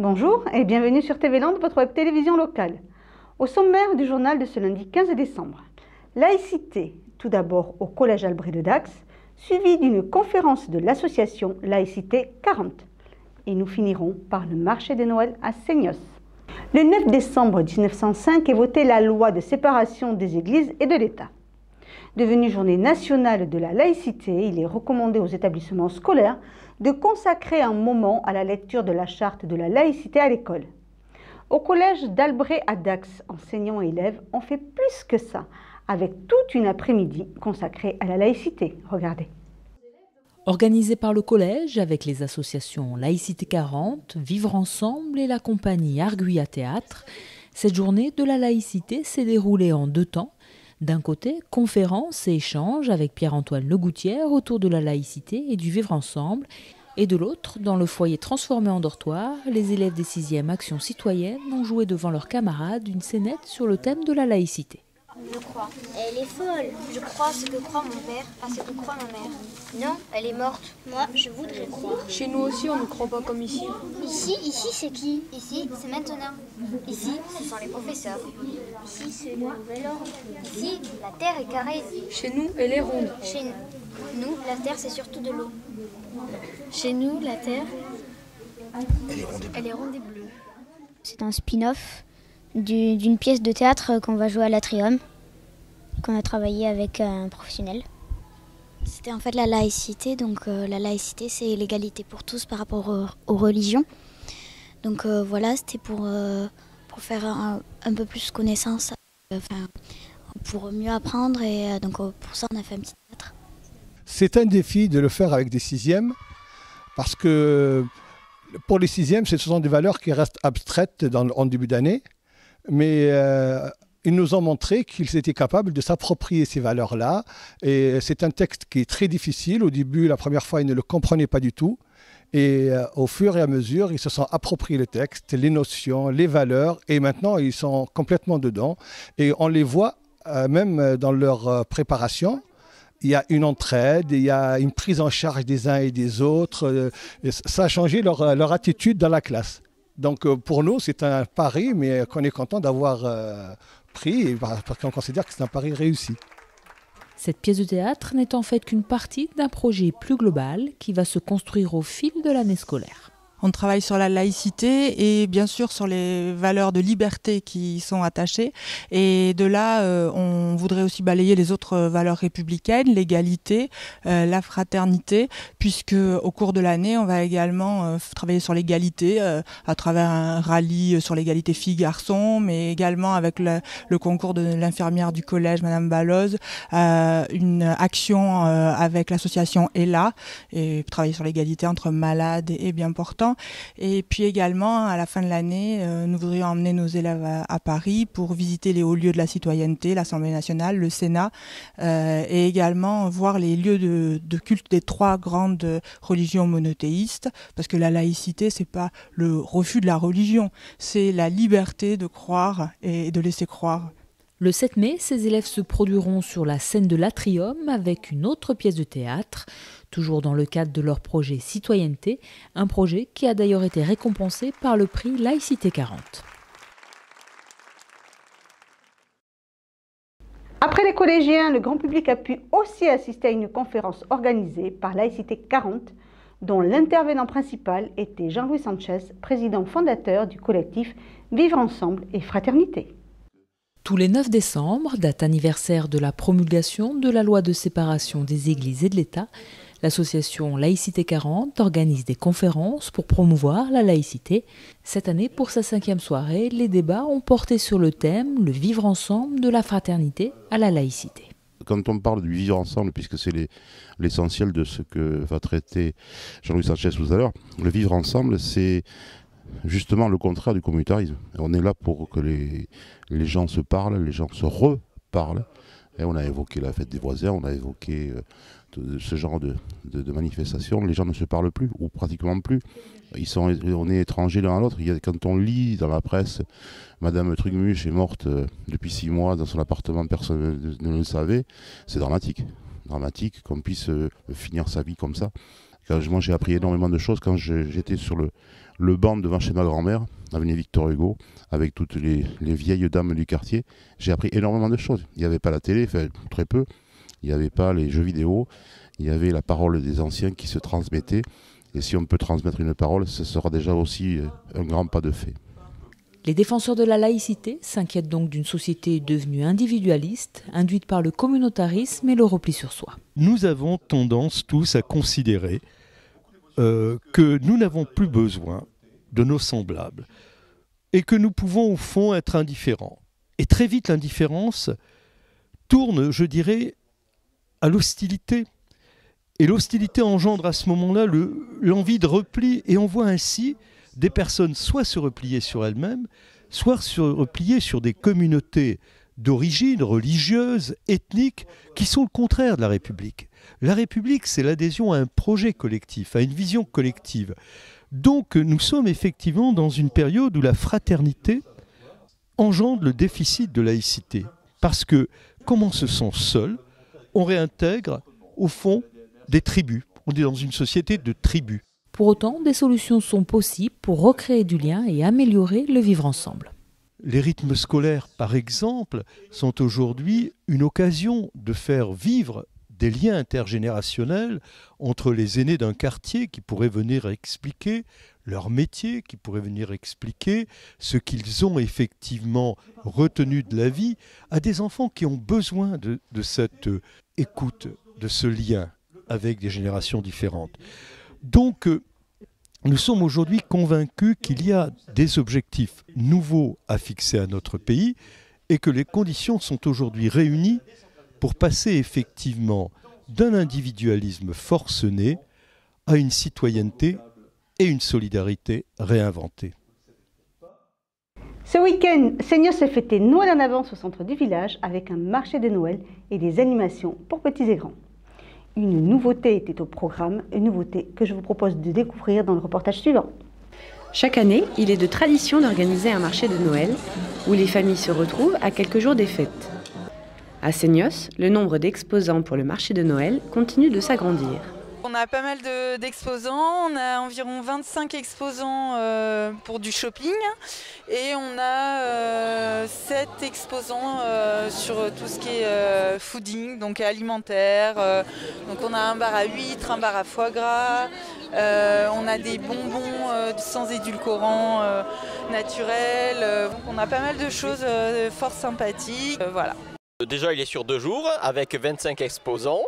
Bonjour et bienvenue sur TV Land, votre web télévision locale. Au sommaire du journal de ce lundi 15 décembre, laïcité, tout d'abord au Collège Albret de Dax, suivi d'une conférence de l'association Laïcité 40. Et nous finirons par le marché de Noël à Seignos. Le 9 décembre 1905 est votée la loi de séparation des églises et de l'État. Devenue journée nationale de la laïcité, il est recommandé aux établissements scolaires de consacrer un moment à la lecture de la charte de la laïcité à l'école. Au collège d'Albret à Dax, enseignants et élèves ont fait plus que ça, avec toute une après-midi consacrée à la laïcité. Regardez. Organisée par le collège avec les associations Laïcité 40, Vivre Ensemble et la compagnie Arguia Théâtre, cette journée de la laïcité s'est déroulée en deux temps. D'un côté, conférences et échanges avec Pierre-Antoine Legoutière autour de la laïcité et du vivre ensemble. Et de l'autre, dans le foyer transformé en dortoir, les élèves des 6e Action Citoyenne ont joué devant leurs camarades une scénette sur le thème de la laïcité. Je crois. Elle est folle. Je crois ce que croit mon père, à ce que croit ma mère. Non, elle est morte. Moi, je voudrais croire. Chez nous aussi, on ne croit pas comme ici. Ici, c'est qui? Ici, c'est maintenant. Ici, ce sont les professeurs. Ici, c'est le nouvel ordre. Ici, la terre est carrée. Chez nous, elle est ronde. Chez nous, la terre, c'est surtout de l'eau. Chez nous, la terre, elle est ronde et bleue. C'est un spin-off d'une pièce de théâtre qu'on va jouer à l'Atrium, qu'on a travaillé avec un professionnel. C'était en fait la laïcité, donc la laïcité c'est l'égalité pour tous par rapport aux religions. Donc voilà, c'était pour faire un peu plus connaissance, pour mieux apprendre et donc pour ça on a fait un petit théâtre. C'est un défi de le faire avec des 6e parce que pour les 6e, ce sont des valeurs qui restent abstraites en début d'année. Mais ils nous ont montré qu'ils étaient capables de s'approprier ces valeurs-là. Et c'est un texte qui est très difficile. Au début, la première fois, ils ne le comprenaient pas du tout. Et au fur et à mesure, ils se sont appropriés le texte, les notions, les valeurs. Et maintenant, ils sont complètement dedans. Et on les voit même dans leur préparation. Il y a une entraide, il y a une prise en charge des uns et des autres. Et ça a changé leur attitude dans la classe. Donc pour nous, c'est un pari, mais qu'on est content d'avoir pris, parce qu'on considère que c'est un pari réussi. Cette pièce de théâtre n'est en fait qu'une partie d'un projet plus global qui va se construire au fil de l'année scolaire. On travaille sur la laïcité et bien sûr sur les valeurs de liberté qui y sont attachées. Et de là, on voudrait aussi balayer les autres valeurs républicaines, l'égalité, la fraternité, puisque au cours de l'année, on va également travailler sur l'égalité à travers un rallye sur l'égalité filles-garçons, mais également avec le concours de l'infirmière du collège, Madame Balloz, une action avec l'association ELA, et travailler sur l'égalité entre malades et bien portants. Et puis également, à la fin de l'année, nous voudrions emmener nos élèves à Paris pour visiter les hauts lieux de la citoyenneté, l'Assemblée nationale, le Sénat, et également voir les lieux de culte des 3 grandes religions monothéistes, parce que la laïcité, c'est pas le refus de la religion, c'est la liberté de croire et de laisser croire. Le 7 mai, ces élèves se produiront sur la scène de l'Atrium avec une autre pièce de théâtre, toujours dans le cadre de leur projet Citoyenneté, un projet qui a d'ailleurs été récompensé par le prix Laïcité 40. Après les collégiens, le grand public a pu aussi assister à une conférence organisée par Laïcité 40, dont l'intervenant principal était Jean-Louis Sanchez, président fondateur du collectif Vivre Ensemble et Fraternité. Tous les 9 décembre, date anniversaire de la promulgation de la loi de séparation des églises et de l'État, l'association Laïcité 40 organise des conférences pour promouvoir la laïcité. Cette année, pour sa 5e soirée, les débats ont porté sur le thème « Le vivre ensemble de la fraternité à la laïcité ». Quand on parle du vivre ensemble, puisque c'est l'essentiel de ce que va traiter Jean-Louis Sanchez tout à l'heure, le vivre ensemble, c'est justement le contraire du communautarisme. On est là pour que les gens se parlent, les gens se reparlent. Et on a évoqué la fête des voisins, on a évoqué ce genre de manifestations. Les gens ne se parlent plus, ou pratiquement plus. On est étrangers l'un à l'autre. Quand on lit dans la presse, Madame Trugmuche est morte depuis 6 mois dans son appartement, personne ne le savait, c'est dramatique. Dramatique qu'on puisse finir sa vie comme ça. Moi, j'ai appris énormément de choses quand j'étais sur le banc devant chez ma grand-mère, avenue Victor Hugo, avec toutes les vieilles dames du quartier. J'ai appris énormément de choses. Il n'y avait pas la télé, enfin, très peu. Il n'y avait pas les jeux vidéo. Il y avait la parole des anciens qui se transmettait. Et si on peut transmettre une parole, ce sera déjà aussi un grand pas de fait. Les défenseurs de la laïcité s'inquiètent donc d'une société devenue individualiste, induite par le communautarisme et le repli sur soi. Nous avons tendance tous à considérer que nous n'avons plus besoin de nos semblables et que nous pouvons au fond être indifférents. Et très vite l'indifférence tourne, je dirais, à l'hostilité. Et l'hostilité engendre à ce moment-là l'envie de repli, et on voit ainsi des personnes soit se replier sur elles-mêmes, soit se replier sur des communautés d'origine religieuse, ethnique, qui sont le contraire de la République. La République, c'est l'adhésion à un projet collectif, à une vision collective. Donc nous sommes effectivement dans une période où la fraternité engendre le déficit de laïcité. Parce que, comme on se sent seul, on réintègre, au fond, des tribus. On est dans une société de tribus. Pour autant, des solutions sont possibles pour recréer du lien et améliorer le vivre ensemble. Les rythmes scolaires, par exemple, sont aujourd'hui une occasion de faire vivre des liens intergénérationnels entre les aînés d'un quartier qui pourraient venir expliquer leur métier, qui pourraient venir expliquer ce qu'ils ont effectivement retenu de la vie, à des enfants qui ont besoin de cette écoute, de ce lien avec des générations différentes. Donc, nous sommes aujourd'hui convaincus qu'il y a des objectifs nouveaux à fixer à notre pays et que les conditions sont aujourd'hui réunies pour passer effectivement d'un individualisme forcené à une citoyenneté et une solidarité réinventée. Ce week-end, Seignos a fêté Noël en avance au centre du village avec un marché de Noël et des animations pour petits et grands. Une nouveauté était au programme, une nouveauté que je vous propose de découvrir dans le reportage suivant. Chaque année, il est de tradition d'organiser un marché de Noël où les familles se retrouvent à quelques jours des fêtes. À Seignos, le nombre d'exposants pour le marché de Noël continue de s'agrandir. On a pas mal d'exposants, on a environ 25 exposants pour du shopping et on a 7 exposants sur tout ce qui est fooding, donc alimentaire. Donc on a un bar à huîtres, un bar à foie gras, on a des bonbons sans édulcorants naturels. On a pas mal de choses fort sympathiques. Voilà. Déjà il est sur 2 jours avec 25 exposants.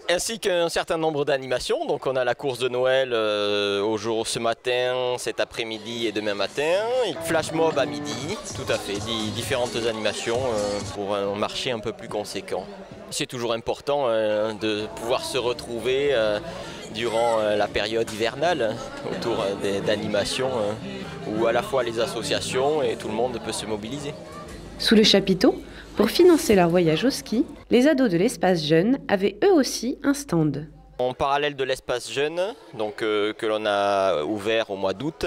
Ainsi qu'un certain nombre d'animations. Donc on a la course de Noël ce matin, cet après-midi et demain matin. Flash mob à midi, tout à fait, différentes animations pour un marché un peu plus conséquent. C'est toujours important de pouvoir se retrouver durant la période hivernale autour d'animations où à la fois les associations et tout le monde peut se mobiliser. Sous le chapiteau, pour financer leur voyage au ski, les ados de l'espace jeune avaient eux aussi un stand. En parallèle de l'espace jeune, donc, que l'on a ouvert au mois d'août,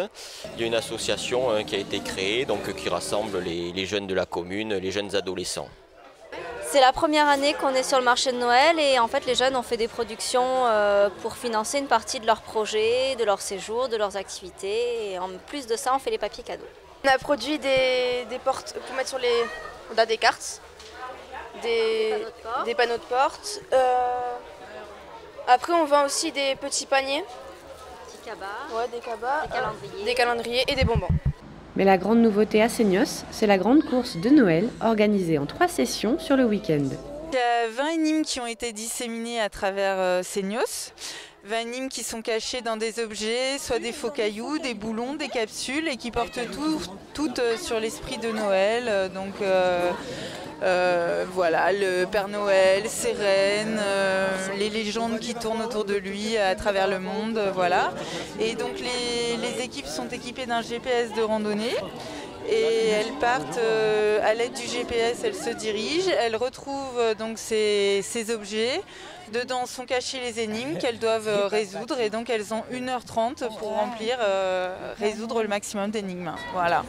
il y a une association qui a été créée, donc, qui rassemble les jeunes de la commune, les jeunes adolescents. C'est la première année qu'on est sur le marché de Noël et en fait les jeunes ont fait des productions pour financer une partie de leurs projets, de leur séjour, de leurs activités et en plus de ça on fait les papiers cadeaux. On a produit des portes pour mettre sur les... On a des cartes, des panneaux de porte. Après, on vend aussi des petits paniers. Des cabas. Ouais, des cabas. Des calendriers et des bonbons. Mais la grande nouveauté à Seignos, c'est la grande course de Noël organisée en 3 sessions sur le week-end. Il y a 20 énigmes qui ont été disséminées à travers Seignos. 20 énigmes qui sont cachées dans des objets, soit des faux cailloux, des boulons, des capsules et qui portent toutes sur l'esprit de Noël. Donc voilà, le Père Noël, ses reines, les légendes qui tournent autour de lui à travers le monde, voilà. Et donc les équipes sont équipées d'un GPS de randonnée. Et elles partent à l'aide du GPS, elles se dirigent, elles retrouvent donc ces objets. Dedans sont cachées les énigmes qu'elles doivent résoudre et donc elles ont 1h30 pour résoudre le maximum d'énigmes. Voilà.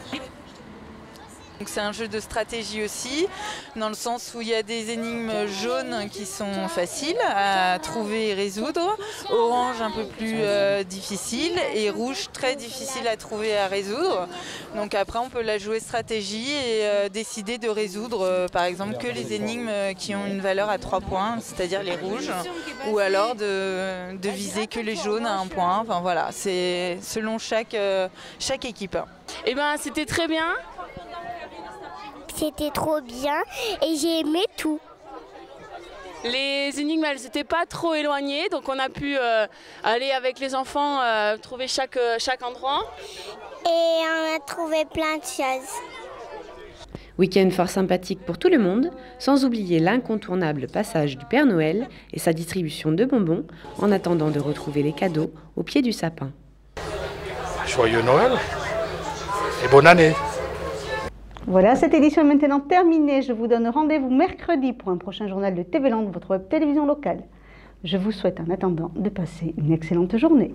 C'est un jeu de stratégie aussi, dans le sens où il y a des énigmes jaunes qui sont faciles à trouver et résoudre, orange un peu plus difficile et rouge très difficile à trouver et à résoudre. Donc après on peut la jouer stratégie et décider de résoudre par exemple que les énigmes qui ont une valeur à 3 points, c'est-à-dire les rouges, ou alors de viser que les jaunes à 1 point. Enfin voilà, c'est selon chaque équipe. Eh ben c'était très bien. C'était trop bien et j'ai aimé tout. Les énigmes, elles n'étaient pas trop éloignées, donc on a pu aller avec les enfants trouver chaque endroit. Et on a trouvé plein de choses. Week-end fort sympathique pour tout le monde, sans oublier l'incontournable passage du Père Noël et sa distribution de bonbons, en attendant de retrouver les cadeaux au pied du sapin. Joyeux Noël et bonne année! Voilà, cette édition est maintenant terminée. Je vous donne rendez-vous mercredi pour un prochain journal de TV Land, votre web télévision locale. Je vous souhaite en attendant de passer une excellente journée.